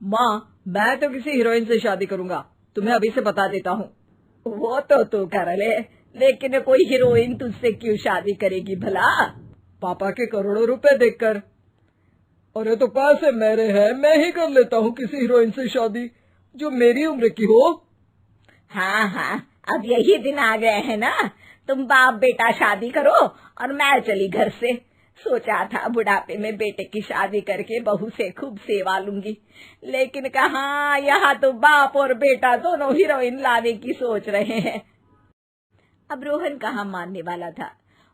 माँ, मैं तो किसी हीरोइन से शादी करूंगा, तुम्हें अभी से बता देता हूँ। वो तो तू कर ले, लेकिन कोई हीरोइन तुझसे क्यों शादी करेगी भला? पापा के करोड़ों रुपए देखकर। अरे तो पैसे मेरे हैं, मैं ही कर लेता हूँ किसी हीरोइन से शादी जो मेरी उम्र की हो। हाँ हाँ, अब यही दिन आ गए हैं ना, तुम बाप बेटा शादी करो और मैं चली घर से। सोचा था बुढ़ापे में बेटे की शादी करके बहू से खूब सेवा लूंगी, लेकिन कहाँ, यहाँ तो बाप और बेटा दोनों हीरोइन लाने की सोच रहे हैं। अब रोहन कहाँ मानने वाला था,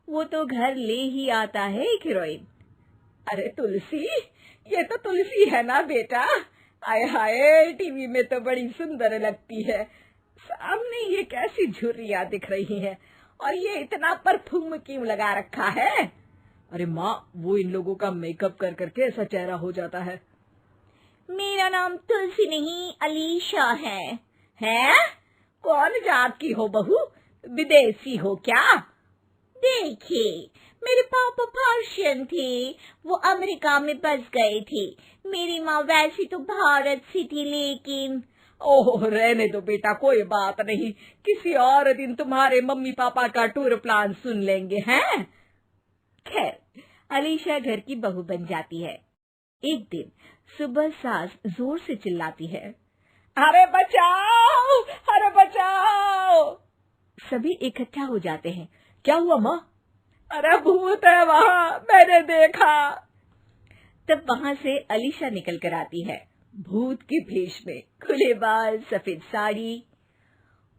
वो तो घर ले ही आता है एक हीरोइन। अरे तुलसी, ये तो तुलसी है ना बेटा? आय हाय, टीवी में तो बड़ी सुंदर लगती है, सामने ये कैसी झुर्रियां दिख रही हैं, और ये इतना परफ्यूम क्यों लगा रखा है? अरे माँ, वो इन लोगों का मेकअप कर करके ऐसा चेहरा हो जाता है। मेरा नाम तुलसी नहीं अलीशा है। हैं? कौन जात की हो बहू? विदेशी हो क्या? देखिए, मेरे पापा पर्शियन थे, वो अमेरिका में बस गए थे। मेरी माँ वैसी तो भारत से थी, लेकिन ओह, रहने दो बेटा, कोई बात नहीं, किसी और दिन तुम्हारे मम्मी पापा का टूर प्लान सुन लेंगे हैं। खैर, अलीशा घर की बहू बन जाती है। एक दिन सुबह सास जोर से चिल्लाती है, अरे बचाओ, अरे बचाओ। सभी इकट्ठा हो जाते हैं। क्या हुआ माँ? अरे भूत है वहाँ, मैंने देखा। तब वहाँ से अलीशा निकल कर आती है, भूत के भेष में, खुले बाल, सफेद साड़ी।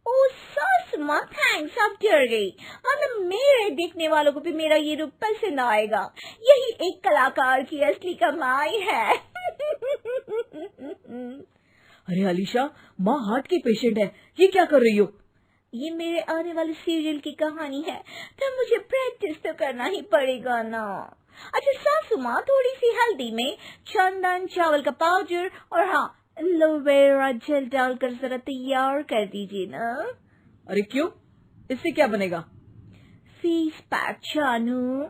ओ सास माँ, थैंक्स, आप डर गई, वरना मेरे देखने वालों को भी मेरा ये रूप पसंद आएगा। यही एक कलाकार की असली कमाई है। अरे अलीशा, माँ हार्ट की पेशेंट है, ये क्या कर रही हो? ये मेरे आने वाले सीरियल की कहानी है, तो मुझे प्रैक्टिस तो करना ही पड़ेगा ना। अच्छा सासू माँ, थोड़ी सी हल्दी में चंदन, चावल का पाउडर और हाँ, एलोवेरा जेल डालकर जरा तैयार कर दीजिए ना। अरे क्यों, इससे क्या बनेगा? फेस पैक जानू।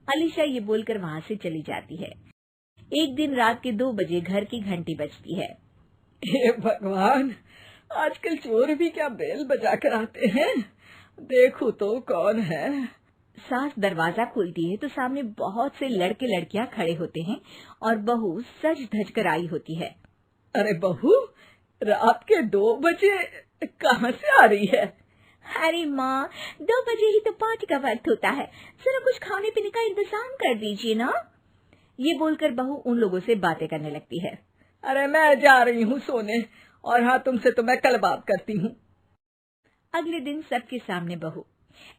अलीशा ये बोलकर वहाँ से चली जाती है। एक दिन रात के 2 बजे घर की घंटी बजती है। हे भगवान, आजकल चोर भी क्या बेल बजा कर आते हैं, देखो तो कौन है। सास दरवाजा खोलती है तो सामने बहुत से लड़के लड़कियां खड़े होते हैं और बहू सज धज कर आई होती है। अरे बहू, रात के 2 बजे कहाँ से आ रही है? अरे माँ, 2 बजे ही तो पार्टी का वक्त होता है, जरा कुछ खाने पीने का इंतजाम कर दीजिए ना। ये बोलकर बहू उन लोगों से बातें करने लगती है। अरे मैं जा रही हूँ सोने, और हाँ, तुमसे तो मैं कल बात करती हूँ। अगले दिन सबके सामने बहू,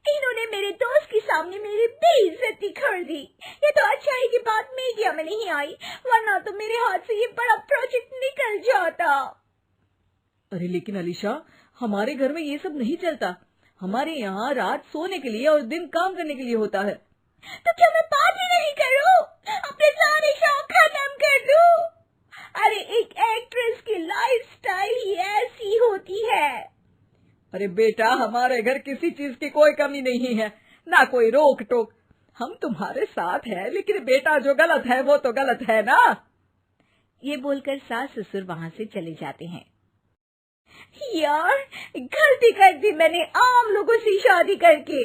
इन्होंने मेरे दोस्त के सामने मेरी बेइज्जती कर दी। ये तो अच्छा है कि बात मीडिया में नहीं आई, वरना तो मेरे हाथ से ये बड़ा प्रोजेक्ट निकल जाता। अरे लेकिन अलीशा, हमारे घर में ये सब नहीं चलता, हमारे यहाँ रात सोने के लिए और दिन काम करने के लिए होता है। तो क्या मैं पार्टी नहीं करूं, अपने सारे शौक खत्म कर दूं? अरे एक एक्ट्रेस की लाइफस्टाइल ही ऐसी होती है। अरे बेटा, हमारे घर किसी चीज की कोई कमी नहीं है, ना कोई रोक टोक, हम तुम्हारे साथ हैं, लेकिन बेटा जो गलत है वो तो गलत है ना। ये बोलकर सास ससुर वहाँ से चले जाते हैं। यार, गलती कर दी मैंने आम लोगों से शादी करके।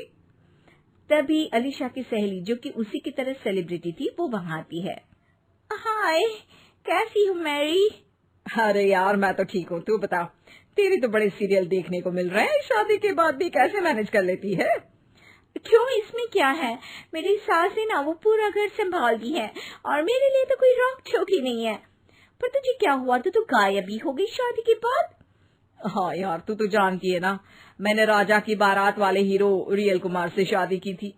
तभी अलीशा की सहेली, जो कि उसी की तरह सेलिब्रिटी थी, वो वहाँ आती है। हाय, कैसी हो मैरी? अरे यार, मैं तो ठीक हूँ, तू बता, तेरी तो बड़े सीरियल देखने को मिल रहे हैं, शादी के बाद भी कैसे मैनेज कर लेती है? क्यों, इसमें क्या है, मेरी सास है ना, वो पूरा घर संभालती है और मेरे लिए तो कोई रोक टोक ही नहीं है। पर तुझे क्या हुआ, तू गायब ही हो गई शादी के बाद? हाँ यार, तू तो जानती है ना, मैंने राजा की बारात वाले हीरो रियल कुमार से शादी की थी।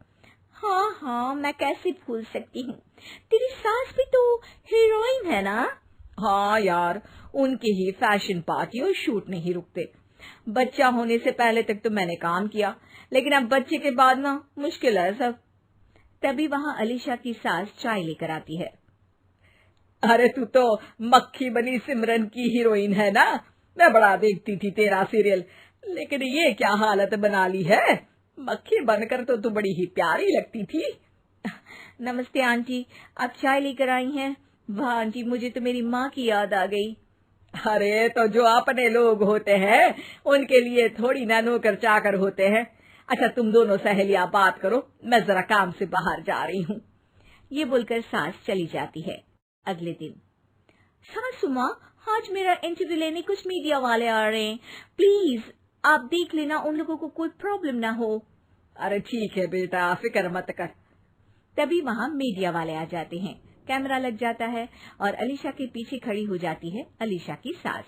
हाँ हाँ, मैं कैसे भूल सकती हूँ, तेरी सास भी तो हीरोइन है ना। हाँ यार, उनके ही फैशन पार्टी और शूट नहीं रुकते। बच्चा होने से पहले तक तो मैंने काम किया, लेकिन अब बच्चे के बाद ना मुश्किल है सब। तभी वहाँ अलीशा की सास चाय लेकर आती है। अरे तू तो मक्खी बनी सिमरन की हीरोइन है ना, मैं बड़ा देखती थी तेरा सीरियल, लेकिन ये क्या हालत बना ली है, मक्खी बनकर तो तू बड़ी ही प्यारी लगती थी। नमस्ते आंटी, आप चाय लेकर आई हैं, वाह आंटी, मुझे तो मेरी माँ की याद आ गई। अरे तो जो अपने लोग होते हैं उनके लिए थोड़ी ना नौकर चाकर होते हैं। अच्छा तुम दोनों सहेलियां बात करो, मैं जरा काम से बाहर जा रही हूँ। ये बोलकर सास चली जाती है। अगले दिन, सासू माँ, आज मेरा इंटरव्यू लेने कुछ मीडिया वाले आ रहे हैं, प्लीज आप देख लेना उन लोगों को कोई प्रॉब्लम ना हो। अरे ठीक है बेटा, फिक्र मत कर। तभी वहाँ मीडिया वाले आ जाते हैं। कैमरा लग जाता है और अलीशा के पीछे खड़ी हो जाती है अलीशा की सास।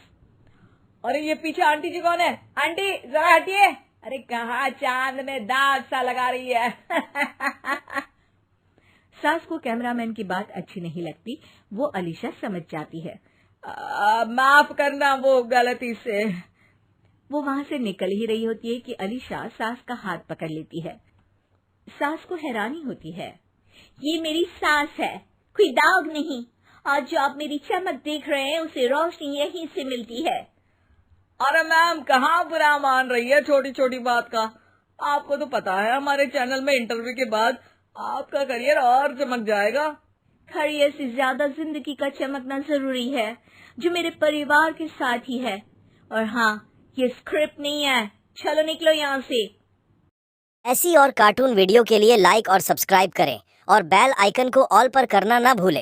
अरे ये पीछे आंटी जी कौन है? आंटी जरा हटिए। अरे कहाँ चांद में दाग सा लगा रही है। सास को कैमरामैन की बात अच्छी नहीं लगती, वो अलीशा समझ जाती है। माफ करना, वो गलती से। वो वहां से निकल ही रही होती है कि अलीशा सास का हाथ पकड़ लेती है। सास को हैरानी होती है, ये मेरी सास है, कोई दाग नहीं। आज जो आप मेरी चमक देख रहे हैं उसे रोशनी यहीं से मिलती है। अरे मैम कहाँ बुरा मान रही है छोटी छोटी बात का। आपको तो पता है हमारे चैनल में इंटरव्यू के बाद आपका करियर और चमक जाएगा। करियर से ज्यादा जिंदगी का चमकना जरूरी है, जो मेरे परिवार के साथ ही है। और हाँ, ये स्क्रिप्ट नहीं है, चलो निकलो यहाँ से। ऐसी और कार्टून वीडियो के लिए लाइक और सब्सक्राइब करें और बेल आइकन को ऑल पर करना ना भूलें।